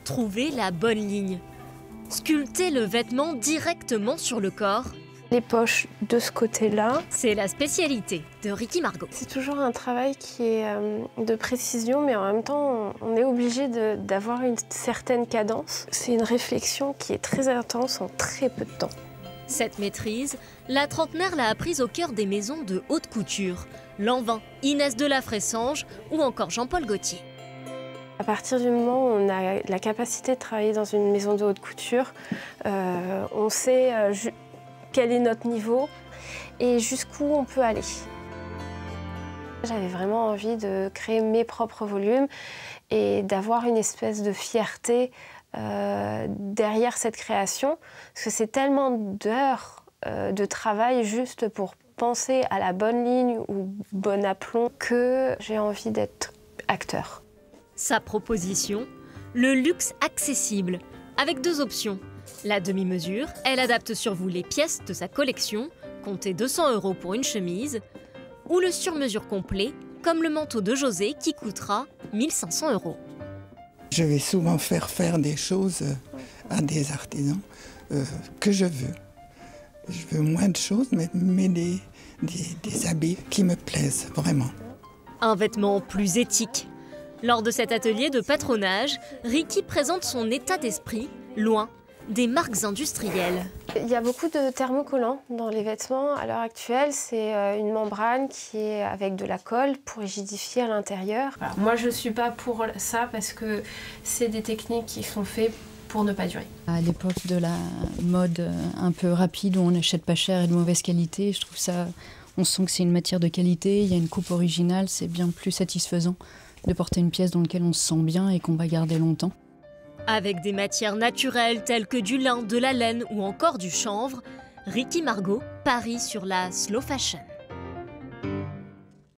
trouver la bonne ligne. Sculpter le vêtement directement sur le corps, les poches de ce côté-là. c'est la spécialité de Ricky Margot. C'est toujours un travail qui est de précision, mais en même temps, on est obligé d'avoir une certaine cadence. C'est une réflexion qui est très intense en très peu de temps. Cette maîtrise, la trentenaire l'a apprise au cœur des maisons de haute couture. Lanvin, Inès de la Fressange ou encore Jean-Paul Gaultier. À partir du moment où on a la capacité de travailler dans une maison de haute couture, on sait quel est notre niveau et jusqu'où on peut aller. J'avais vraiment envie de créer mes propres volumes et d'avoir une espèce de fierté derrière cette création, parce que c'est tellement d'heures de travail juste pour penser à la bonne ligne ou bon aplomb que j'ai envie d'être acteur. Sa proposition, le luxe accessible, avec deux options. La demi-mesure, elle adapte sur vous les pièces de sa collection, comptez 200 € pour une chemise, ou le sur-mesure complet, comme le manteau de José qui coûtera 1 500 €. Je vais souvent faire des choses à des artisans que je veux. Je veux moins de choses, mais des habits qui me plaisent vraiment. Un vêtement plus éthique. Lors de cet atelier de patronage, Ricky présente son état d'esprit, loin des marques industrielles. Il y a beaucoup de thermocollants dans les vêtements. À l'heure actuelle, c'est une membrane qui est avec de la colle pour rigidifier à l'intérieur. Voilà. Moi, je ne suis pas pour ça parce que c'est des techniques qui sont faites pour ne pas durer. À l'époque de la mode un peu rapide où on n'achète pas cher et de mauvaise qualité, je trouve ça, on sent que c'est une matière de qualité, il y a une coupe originale, c'est bien plus satisfaisant de porter une pièce dans laquelle on se sent bien et qu'on va garder longtemps. Avec des matières naturelles telles que du lin, de la laine ou encore du chanvre, Ricky Margot parie sur la slow fashion.